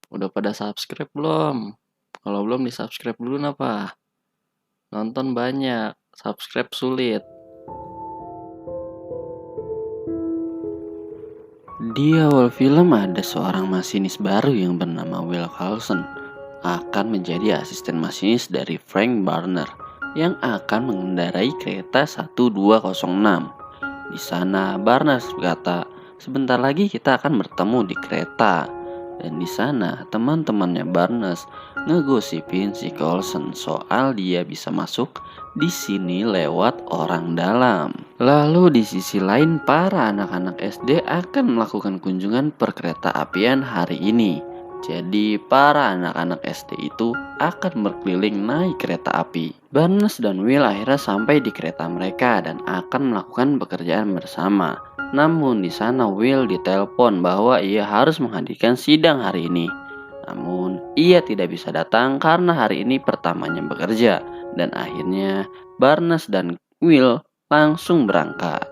Udah pada subscribe belum? Kalau belum di-subscribe dulu napa? Nonton banyak, subscribe sulit. Di awal film ada seorang masinis baru yang bernama Will Carlson akan menjadi asisten masinis dari Frank Barner yang akan mengendarai kereta 1206. Di sana Barnes berkata, "Sebentar lagi kita akan bertemu di kereta." Dan di sana teman-temannya Barnes ngegosipin si Coulson soal dia bisa masuk di sini lewat orang dalam. Lalu di sisi lain para anak-anak SD akan melakukan kunjungan perkereta apian hari ini. Jadi para anak-anak SD itu akan berkeliling naik kereta api. Barnes dan Will akhirnya sampai di kereta mereka dan akan melakukan pekerjaan bersama. Namun di sana Will ditelepon bahwa ia harus menghadirkan sidang hari ini. Namun ia tidak bisa datang karena hari ini pertamanya bekerja. Dan akhirnya Barnes dan Will langsung berangkat.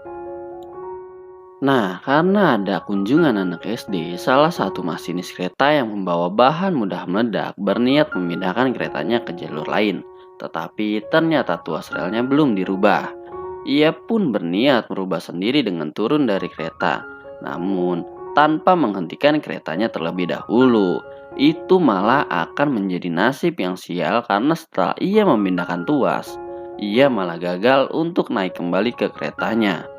Nah, karena ada kunjungan anak SD, salah satu masinis kereta yang membawa bahan mudah meledak berniat memindahkan keretanya ke jalur lain. Tetapi ternyata tuas relnya belum dirubah. Ia pun berniat merubah sendiri dengan turun dari kereta. Namun, tanpa menghentikan keretanya terlebih dahulu. Itu malah akan menjadi nasib yang sial karena setelah ia memindahkan tuas, ia malah gagal untuk naik kembali ke keretanya.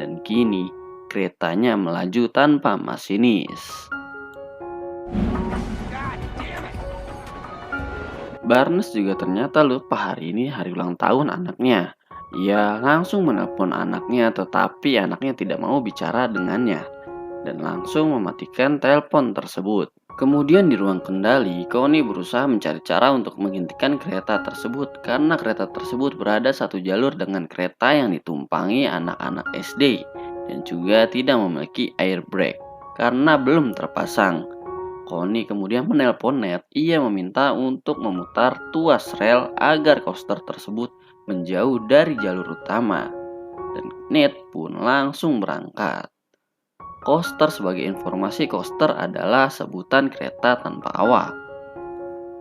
Dan kini, keretanya melaju tanpa masinis. Barnes juga ternyata lupa hari ini hari ulang tahun anaknya. Ia langsung menelpon anaknya tetapi anaknya tidak mau bicara dengannya dan langsung mematikan telepon tersebut. Kemudian di ruang kendali, Connie berusaha mencari cara untuk menghentikan kereta tersebut karena kereta tersebut berada satu jalur dengan kereta yang ditumpangi anak-anak SD dan juga tidak memiliki air brake karena belum terpasang. Connie kemudian menelpon Ned. Ia meminta untuk memutar tuas rel agar coaster tersebut menjauh dari jalur utama. Dan Ned pun langsung berangkat. Coaster sebagai informasi, coaster adalah sebutan kereta tanpa awak.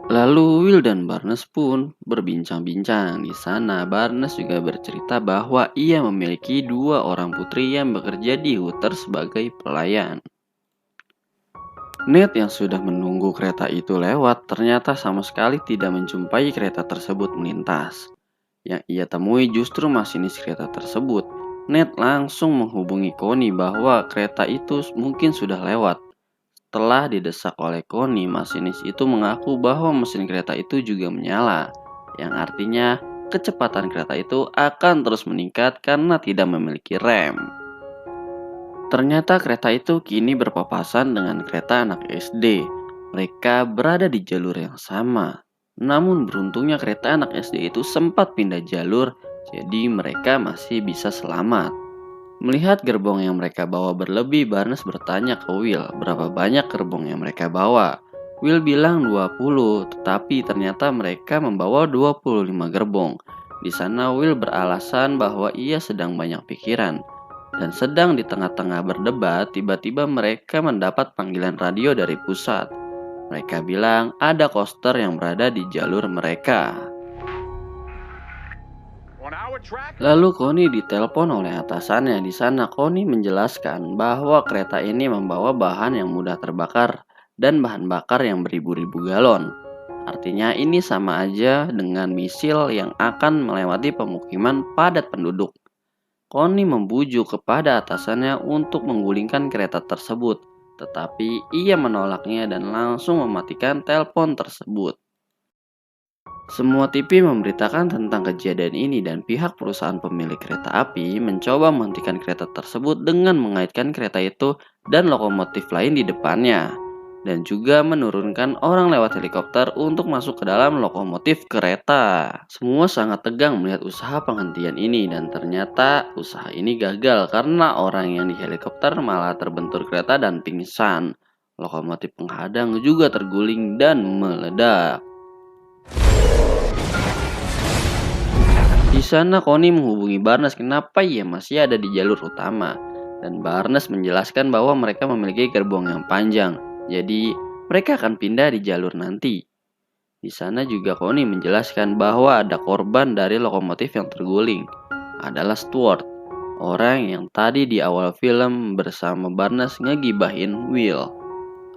Lalu Will dan Barnes pun berbincang-bincang. Di sana Barnes juga bercerita bahwa ia memiliki 2 orang putri yang bekerja di Hooters sebagai pelayan. Ned yang sudah menunggu kereta itu lewat ternyata sama sekali tidak menjumpai kereta tersebut melintas. Yang ia temui justru masinis kereta tersebut. Ned langsung menghubungi Connie bahwa kereta itu mungkin sudah lewat. Setelah didesak oleh Connie, masinis itu mengaku bahwa mesin kereta itu juga menyala. Yang artinya kecepatan kereta itu akan terus meningkat karena tidak memiliki rem. Ternyata kereta itu kini berpapasan dengan kereta anak SD. Mereka berada di jalur yang sama. Namun beruntungnya kereta anak SD itu sempat pindah jalur, jadi mereka masih bisa selamat. Melihat gerbong yang mereka bawa berlebih, Barnes bertanya ke Will berapa banyak gerbong yang mereka bawa. Will bilang 20, tetapi ternyata mereka membawa 25 gerbong. Di sana Will beralasan bahwa ia sedang banyak pikiran. Dan sedang di tengah-tengah berdebat, tiba-tiba mereka mendapat panggilan radio dari pusat. Mereka bilang ada coaster yang berada di jalur mereka. Lalu Connie ditelepon oleh atasannya. Di sana Connie menjelaskan bahwa kereta ini membawa bahan yang mudah terbakar dan bahan bakar yang beribu-ribu galon. Artinya ini sama aja dengan misil yang akan melewati pemukiman padat penduduk. Connie membujuk kepada atasannya untuk menggulingkan kereta tersebut, tetapi ia menolaknya dan langsung mematikan telepon tersebut. Semua TV memberitakan tentang kejadian ini dan pihak perusahaan pemilik kereta api mencoba menghentikan kereta tersebut dengan mengaitkan kereta itu dan lokomotif lain di depannya. Dan juga menurunkan orang lewat helikopter untuk masuk ke dalam lokomotif kereta. Semua sangat tegang melihat usaha penghentian ini dan ternyata usaha ini gagal karena orang yang di helikopter malah terbentur kereta dan pingsan. Lokomotif penghadang juga terguling dan meledak. Di sana Connie menghubungi Barnes kenapa ia masih ada di jalur utama. Dan Barnes menjelaskan bahwa mereka memiliki gerbong yang panjang. Jadi mereka akan pindah di jalur nanti. Di sana juga Connie menjelaskan bahwa ada korban dari lokomotif yang terguling. Adalah Stuart, orang yang tadi di awal film bersama Barnes ngegibahin Will.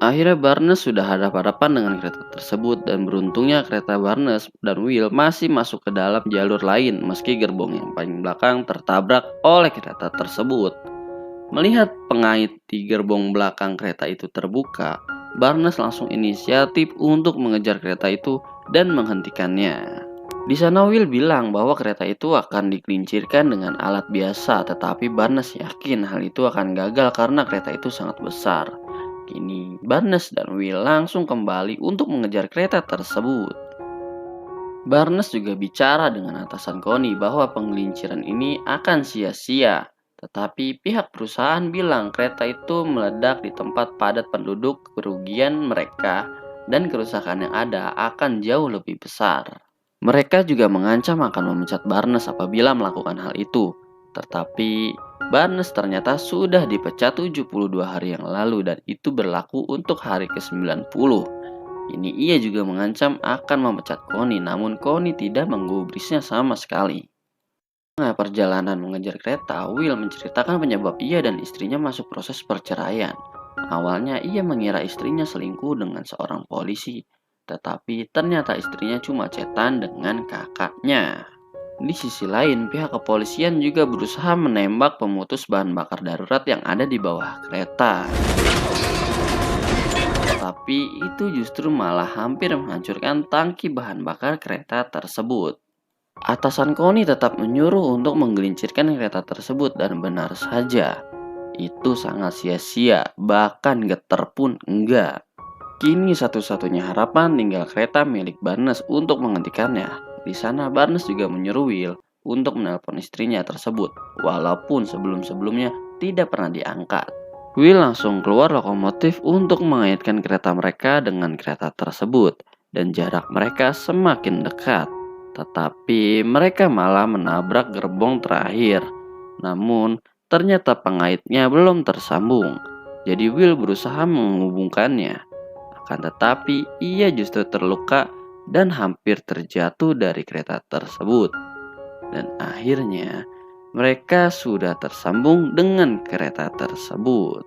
Akhirnya Barnes sudah hadap-hadapan dengan kereta tersebut dan beruntungnya kereta Barnes dan Will masih masuk ke dalam jalur lain meski gerbong yang paling belakang tertabrak oleh kereta tersebut. Melihat pengait di gerbong belakang kereta itu terbuka, Barnes langsung inisiatif untuk mengejar kereta itu dan menghentikannya. Di sana Will bilang bahwa kereta itu akan digelincirkan dengan alat biasa, tetapi Barnes yakin hal itu akan gagal karena kereta itu sangat besar. Kini Barnes dan Will langsung kembali untuk mengejar kereta tersebut. Barnes juga bicara dengan atasan Connie bahwa penggelinciran ini akan sia-sia. Tetapi pihak perusahaan bilang kereta itu meledak di tempat padat penduduk, kerugian mereka dan kerusakan yang ada akan jauh lebih besar. Mereka juga mengancam akan memecat Barnes apabila melakukan hal itu. Tetapi Barnes ternyata sudah dipecat 72 hari yang lalu dan itu berlaku untuk hari ke-90. Ini ia juga mengancam akan memecat Connie, namun Connie tidak menggubrisnya sama sekali. Tengah perjalanan mengejar kereta, Will menceritakan penyebab ia dan istrinya masuk proses perceraian. Awalnya ia mengira istrinya selingkuh dengan seorang polisi, tetapi ternyata istrinya cuma chatan dengan kakaknya. Di sisi lain, pihak kepolisian juga berusaha menembak pemutus bahan bakar darurat yang ada di bawah kereta. Tapi itu justru malah hampir menghancurkan tangki bahan bakar kereta tersebut. Atasan Connie tetap menyuruh untuk menggelincirkan kereta tersebut dan benar saja, itu sangat sia-sia, bahkan getar pun enggak. Kini satu-satunya harapan tinggal kereta milik Barnes untuk menghentikannya. Di sana Barnes juga menyuruh Will untuk menelpon istrinya tersebut, walaupun sebelum-sebelumnya tidak pernah diangkat. Will langsung keluar lokomotif untuk mengaitkan kereta mereka dengan kereta tersebut, dan jarak mereka semakin dekat. Tetapi mereka malah menabrak gerbong terakhir. Namun ternyata pengaitnya belum tersambung. Jadi Will berusaha menghubungkannya. Akan tetapi ia justru terluka dan hampir terjatuh dari kereta tersebut. Dan akhirnya mereka sudah tersambung dengan kereta tersebut.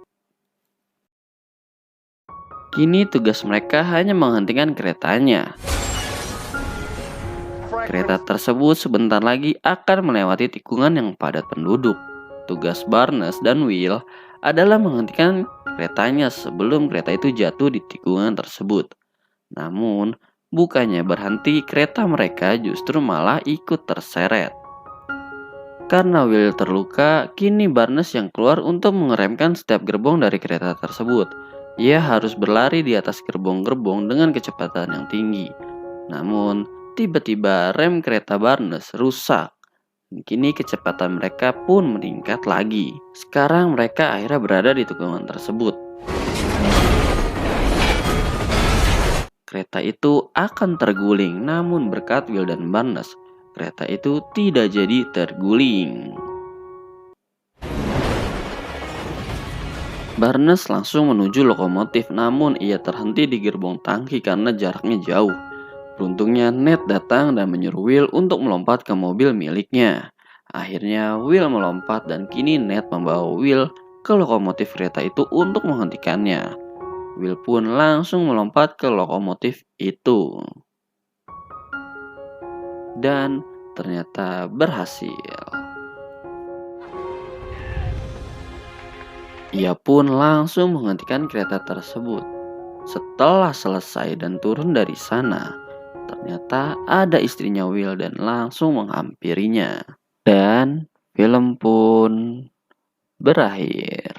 Kini tugas mereka hanya menghentikan keretanya. Kereta tersebut sebentar lagi akan melewati tikungan yang padat penduduk. Tugas Barnes dan Will adalah menghentikan keretanya sebelum kereta itu jatuh di tikungan tersebut. Namun, bukannya berhenti, kereta mereka justru malah ikut terseret. Karena Will terluka, kini Barnes yang keluar untuk mengeremkan setiap gerbong dari kereta tersebut. Ia harus berlari di atas gerbong-gerbong dengan kecepatan yang tinggi. Namun, tiba-tiba rem kereta Barnes rusak. Kini kecepatan mereka pun meningkat lagi. Sekarang mereka akhirnya berada di tikungan tersebut. Kereta itu akan terguling, namun berkat Will dan Barnes, kereta itu tidak jadi terguling. Barnes langsung menuju lokomotif, namun ia terhenti di gerbong tangki karena jaraknya jauh. Beruntungnya Ned datang dan menyuruh Will untuk melompat ke mobil miliknya. Akhirnya Will melompat dan kini Ned membawa Will ke lokomotif kereta itu untuk menghentikannya. Will pun langsung melompat ke lokomotif itu. Dan ternyata berhasil. Ia pun langsung menghentikan kereta tersebut. Setelah selesai dan turun dari sana, ternyata ada istrinya Will dan langsung menghampirinya. Dan film pun berakhir.